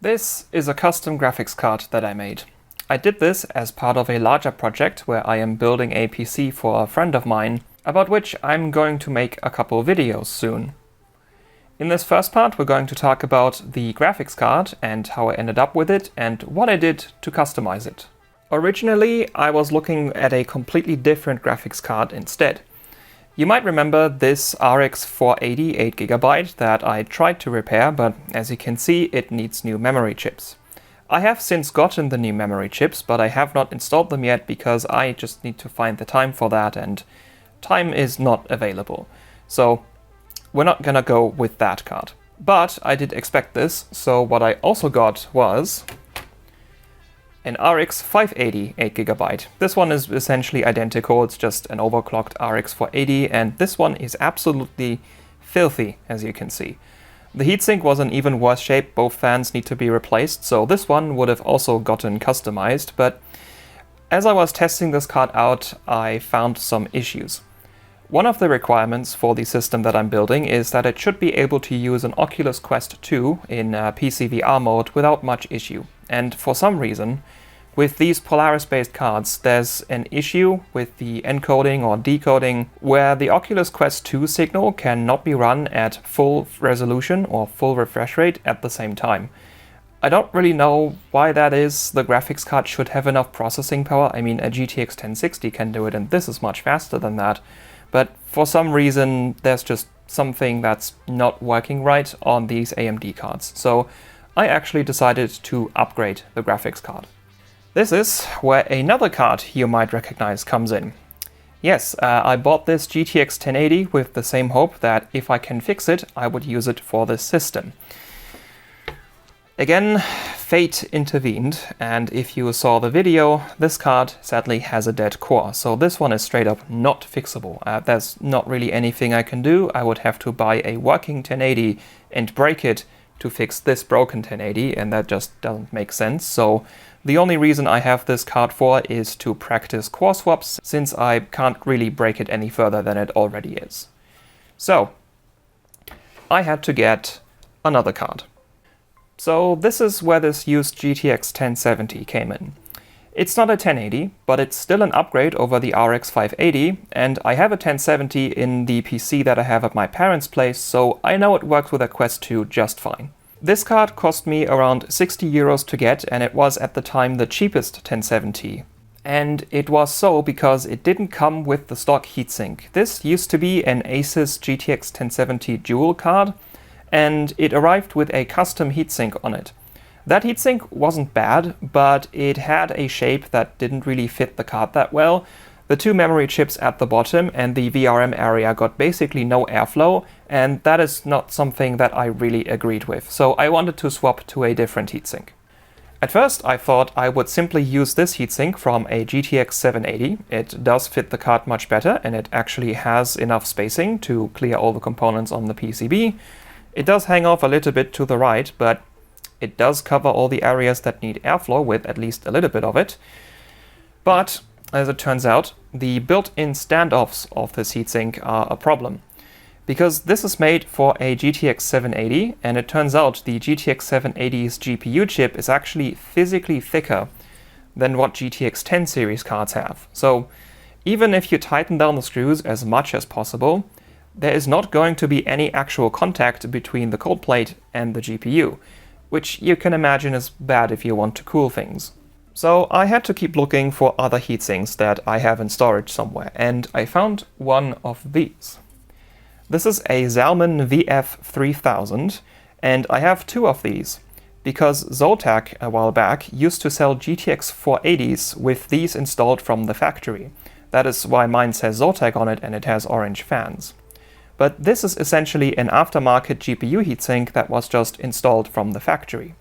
This is a custom graphics card that I made. I did this as part of a larger project where I am building a PC for a friend of mine, about which I'm going to make a couple videos soon. In this first part, we're going to talk about the graphics card and how I ended up with it and what I did to customize it. Originally, I was looking at a completely different graphics card instead. You might remember this RX 480 8GB that I tried to repair, but as you can see, it needs new memory chips. I have since gotten the new memory chips, but I have not installed them yet because I just need to find the time for that, and time is not available. So we're not gonna go with that card. But I did expect this, so what I also got was an RX 580 8GB. This one is essentially identical, it's just an overclocked RX 480, and this one is absolutely filthy, as you can see. The heatsink was in even worse shape, both fans need to be replaced, so this one would have also gotten customized, but as I was testing this card out, I found some issues. One of the requirements for the system that I'm building is that it should be able to use an Oculus Quest 2 in PCVR mode without much issue. And for some reason, with these Polaris-based cards, there's an issue with the encoding or decoding where the Oculus Quest 2 signal cannot be run at full resolution or full refresh rate at the same time. I don't really know why that is. The graphics card should have enough processing power. I mean, a GTX 1060 can do it, and this is much faster than that. But for some reason, there's just something that's not working right on these AMD cards. So I actually decided to upgrade the graphics card. This is where another card you might recognize comes in. Yes, I bought this GTX 1080 with the same hope that if I can fix it, I would use it for this system. Again, fate intervened, and if you saw the video, this card sadly has a dead core, so this one is straight up not fixable. There's not really anything I can do. I would have to buy a working 1080 and break it to fix this broken 1080, and that just doesn't make sense. So the only reason I have this card for is to practice core swaps, since I can't really break it any further than it already is. So I had to get another card. So this is where this used GTX 1070 came in. It's not a 1080, but it's still an upgrade over the RX 580, and I have a 1070 in the PC that I have at my parents' place, so I know it works with a Quest 2 just fine. This card cost me around 60 euros to get, and it was at the time the cheapest 1070. And it was so because it didn't come with the stock heatsink. This used to be an Asus GTX 1070 Dual card, and it arrived with a custom heatsink on it. That heatsink wasn't bad, but it had a shape that didn't really fit the card that well. The two memory chips at the bottom and the VRM area got basically no airflow, and that is not something that I really agreed with, so I wanted to swap to a different heatsink. At first I thought I would simply use this heatsink from a GTX 780. It does fit the card much better, and it actually has enough spacing to clear all the components on the PCB. It does hang off a little bit to the right, but it does cover all the areas that need airflow with at least a little bit of it. But as it turns out, the built-in standoffs of this heatsink are a problem. Because this is made for a GTX 780, and it turns out the GTX 780's GPU chip is actually physically thicker than what GTX 10 series cards have. So even if you tighten down the screws as much as possible, there is not going to be any actual contact between the cold plate and the GPU, which you can imagine is bad if you want to cool things. So I had to keep looking for other heatsinks that I have in storage somewhere, and I found one of these. This is a Zalman VF3000, and I have two of these, because Zotac a while back used to sell GTX 480s with these installed from the factory. That is why mine says Zotac on it and it has orange fans. But this is essentially an aftermarket GPU heatsink that was just installed from the factory.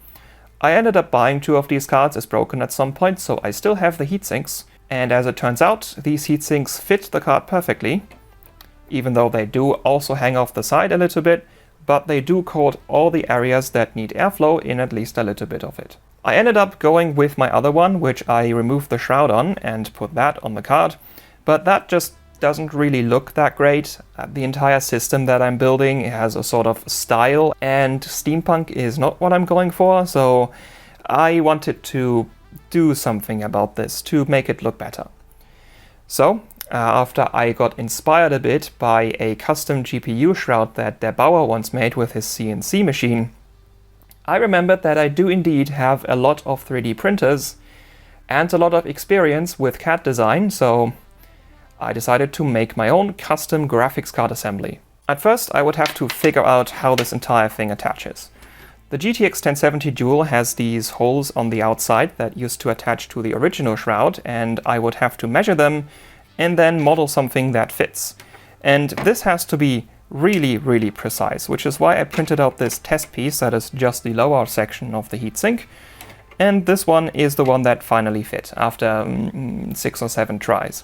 I ended up buying two of these cards as broken at some point, so I still have the heatsinks, and as it turns out, these heatsinks fit the card perfectly, even though they do also hang off the side a little bit, but they do coat all the areas that need airflow in at least a little bit of it. I ended up going with my other one, which I removed the shroud on and put that on the card, but that just doesn't really look that great. The entire system that I'm building has a sort of style, and steampunk is not what I'm going for, so I wanted to do something about this to make it look better. So, after I got inspired a bit by a custom GPU shroud that Der Bauer once made with his CNC machine, I remembered that I do indeed have a lot of 3D printers and a lot of experience with CAD design, so I decided to make my own custom graphics card assembly. At first, I would have to figure out how this entire thing attaches. The GTX 1070 Dual has these holes on the outside that used to attach to the original shroud, and I would have to measure them and then model something that fits. And this has to be really, really precise, which is why I printed out this test piece that is just the lower section of the heatsink. And this one is the one that finally fit after 6 or 7 tries.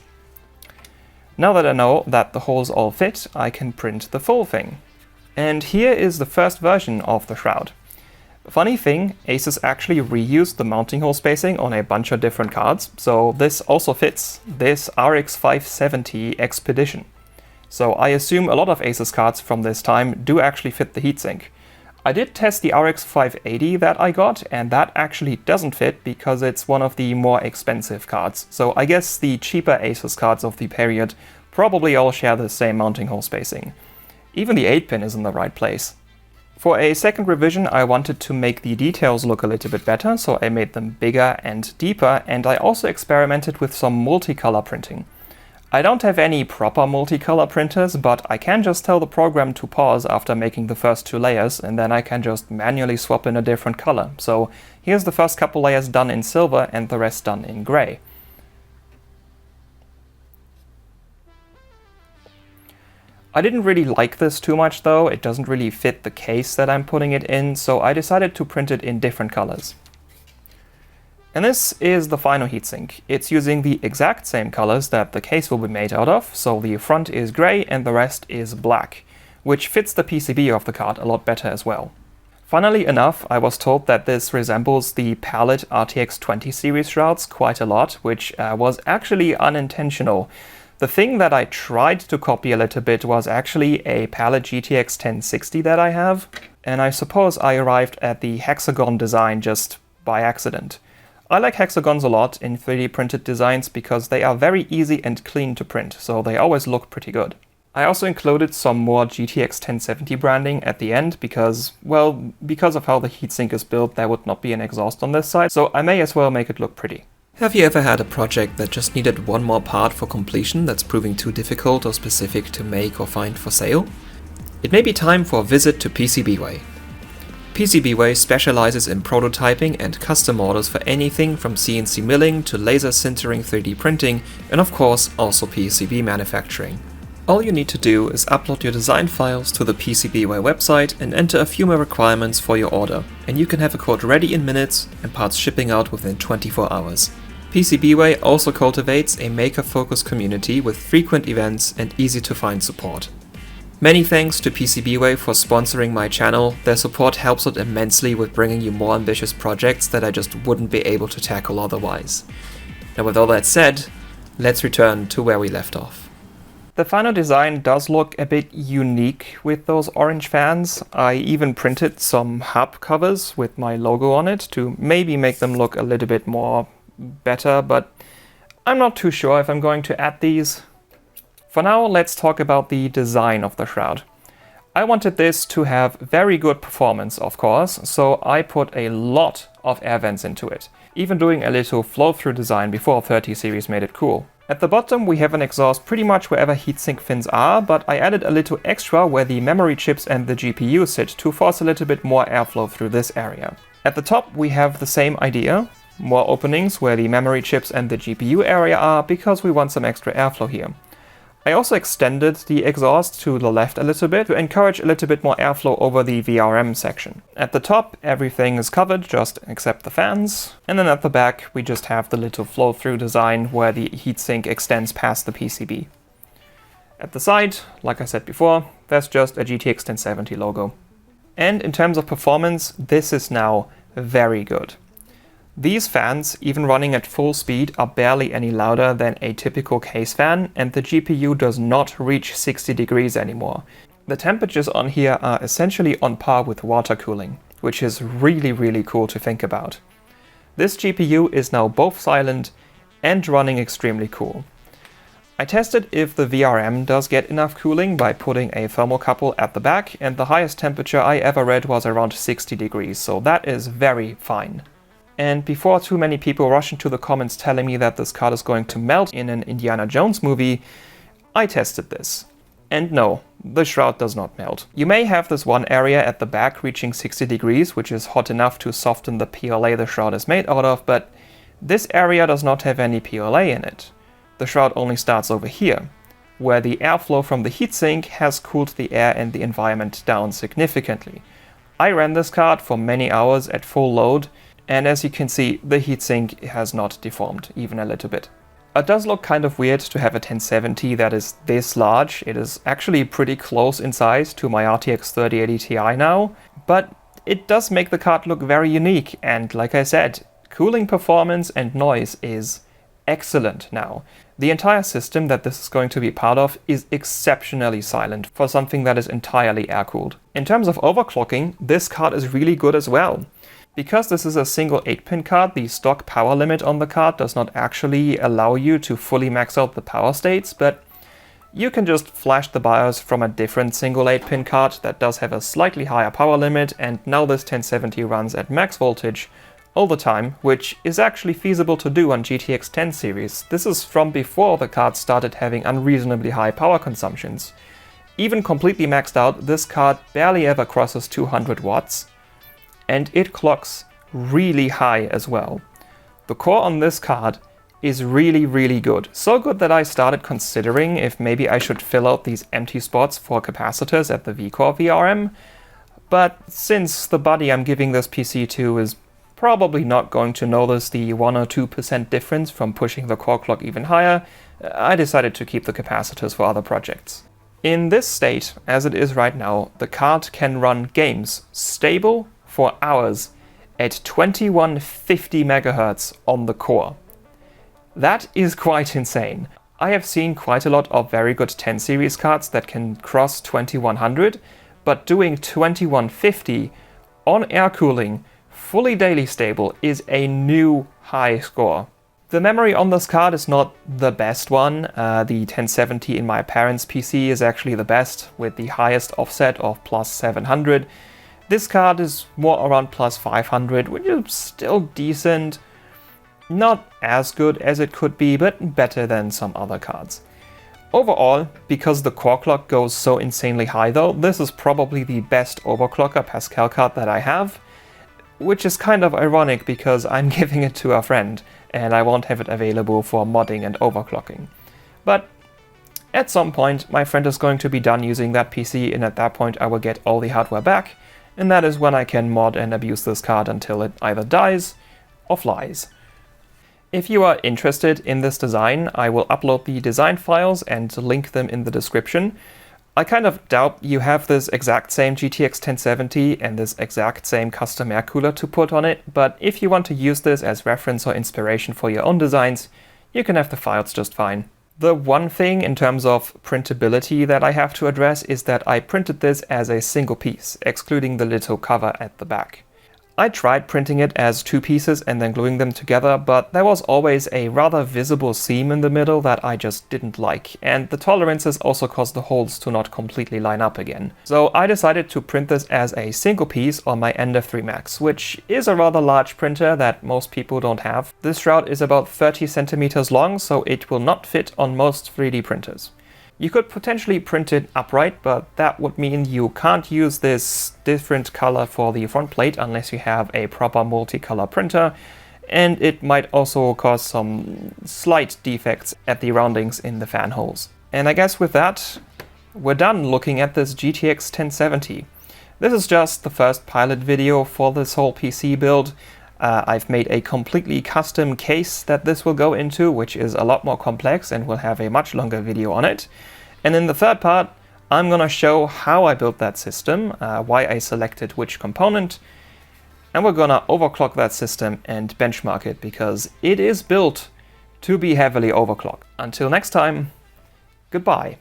Now that I know that the holes all fit, I can print the full thing. And here is the first version of the shroud. Funny thing, Asus actually reused the mounting hole spacing on a bunch of different cards, so this also fits this RX 570 Expedition. So I assume a lot of Asus cards from this time do actually fit the heatsink. I did test the RX 580 that I got, and that actually doesn't fit because it's one of the more expensive cards. So I guess the cheaper Asus cards of the period probably all share the same mounting hole spacing. Even the 8-pin is in the right place. For a second revision, I wanted to make the details look a little bit better, so I made them bigger and deeper, and I also experimented with some multicolor printing. I don't have any proper multicolor printers, but I can just tell the program to pause after making the first 2 layers, and then I can just manually swap in a different color. So here's the first couple layers done in silver and the rest done in gray. I didn't really like this too much though, it doesn't really fit the case that I'm putting it in, so I decided to print it in different colors. And this is the final heatsink. It's using the exact same colors that the case will be made out of, so the front is gray and the rest is black, which fits the PCB of the card a lot better as well. Funnily enough, I was told that this resembles the Palette RTX 20 series shrouds quite a lot, which was actually unintentional. The thing that I tried to copy a little bit was actually a Palette GTX 1060 that I have, and I suppose I arrived at the hexagon design just by accident. I like hexagons a lot in 3D printed designs because they are very easy and clean to print, so they always look pretty good. I also included some more GTX 1070 branding at the end because, well, because of how the heatsink is built, there would not be an exhaust on this side, so I may as well make it look pretty. Have you ever had a project that just needed one more part for completion that's proving too difficult or specific to make or find for sale? It may be time for a visit to PCB Way. PCB Way specializes in prototyping and custom orders for anything from CNC milling to laser sintering 3D printing, and of course also PCB manufacturing. All you need to do is upload your design files to the PCB Way website and enter a few more requirements for your order, and you can have a code ready in minutes and parts shipping out within 24 hours. PCB Way also cultivates a maker-focused community with frequent events and easy-to-find support. Many thanks to PCB Way for sponsoring my channel. Their support helps out immensely with bringing you more ambitious projects that I just wouldn't be able to tackle otherwise. Now with all that said, let's return to where we left off. The final design does look a bit unique with those orange fans. I even printed some hub covers with my logo on it to maybe make them look a little bit more better, but I'm not too sure if I'm going to add these. For now, let's talk about the design of the shroud. I wanted this to have very good performance, of course, so I put a lot of air vents into it, even doing a little flow-through design before 30 series made it cool. At the bottom we have an exhaust pretty much wherever heatsink fins are, but I added a little extra where the memory chips and the GPU sit to force a little bit more airflow through this area. At the top we have the same idea. More openings where the memory chips and the GPU area are because we want some extra airflow here. I also extended the exhaust to the left a little bit to encourage a little bit more airflow over the VRM section. At the top everything is covered just except the fans, and then at the back we just have the little flow-through design where the heatsink extends past the PCB. At the side, like I said before, there's just a GTX 1070 logo. And in terms of performance, this is now very good. These fans, even running at full speed, are barely any louder than a typical case fan, and the GPU does not reach 60 degrees anymore. The temperatures on here are essentially on par with water cooling, which is really cool to think about. This GPU is now both silent and running extremely cool. I tested if the VRM does get enough cooling by putting a thermocouple at the back, and the highest temperature I ever read was around 60 degrees, so that is very fine. And before too many people rush into the comments telling me that this card is going to melt in an Indiana Jones movie, I tested this. And no, the Shroud does not melt. You may have this one area at the back reaching 60 degrees, which is hot enough to soften the PLA the Shroud is made out of, but this area does not have any PLA in it. The Shroud only starts over here, where the airflow from the heatsink has cooled the air and the environment down significantly. I ran this card for many hours at full load, and as you can see, the heatsink has not deformed, even a little bit. It does look kind of weird to have a 1070 that is this large. It is actually pretty close in size to my RTX 3080 Ti now, but it does make the card look very unique, and like I said, cooling performance and noise is excellent now. The entire system that this is going to be part of is exceptionally silent for something that is entirely air-cooled. In terms of overclocking, this card is really good as well. Because this is a single 8-pin card, the stock power limit on the card does not actually allow you to fully max out the power states, but you can just flash the BIOS from a different single 8-pin card that does have a slightly higher power limit, and now this 1070 runs at max voltage all the time, which is actually feasible to do on GTX 10 series. This is from before the card started having unreasonably high power consumptions. Even completely maxed out, this card barely ever crosses 200 watts, and it clocks really high as well. The core on this card is really good. So good that I started considering if maybe I should fill out these empty spots for capacitors at the V-Core VRM, but since the body I'm giving this PC to is probably not going to notice the 1 or 2% difference from pushing the core clock even higher, I decided to keep the capacitors for other projects. In this state, as it is right now, the card can run games stable for hours at 2150 MHz on the core. That is quite insane. I have seen quite a lot of very good 10 series cards that can cross 2100, but doing 2150 on air cooling fully daily stable is a new high score. The memory on this card is not the best one. The 1070 in my parents' PC is actually the best, with the highest offset of plus 700. This card is more around plus 500, which is still decent. Not as good as it could be, but better than some other cards. Overall, because the core clock goes so insanely high though, this is probably the best overclocker Pascal card that I have. Which is kind of ironic because I'm giving it to a friend and I won't have it available for modding and overclocking. But at some point my friend is going to be done using that PC, and at that point I will get all the hardware back, and that is when I can mod and abuse this card until it either dies or flies. If you are interested in this design, I will upload the design files and link them in the description. I kind of doubt you have this exact same GTX 1070 and this exact same custom air cooler to put on it, but if you want to use this as reference or inspiration for your own designs, you can have the files just fine. The one thing in terms of printability that I have to address is that I printed this as a single piece, excluding the little cover at the back. I tried printing it as two pieces and then gluing them together, but there was always a rather visible seam in the middle that I just didn't like, and the tolerances also caused the holes to not completely line up again. So I decided to print this as a single piece on my NF3 Max, which is a rather large printer that most people don't have. This shroud is about 30 centimeters long, so it will not fit on most 3D printers. You could potentially print it upright, but that would mean you can't use this different color for the front plate unless you have a proper multicolor printer, and it might also cause some slight defects at the roundings in the fan holes. And I guess with that, we're done looking at this GTX 1070. This is just the first pilot video for this whole PC build. I've made a completely custom case that this will go into, which is a lot more complex and will have a much longer video on it. And in the third part, I'm gonna show how I built that system, why I selected which component, and we're gonna overclock that system and benchmark it because it is built to be heavily overclocked. Until next time, goodbye.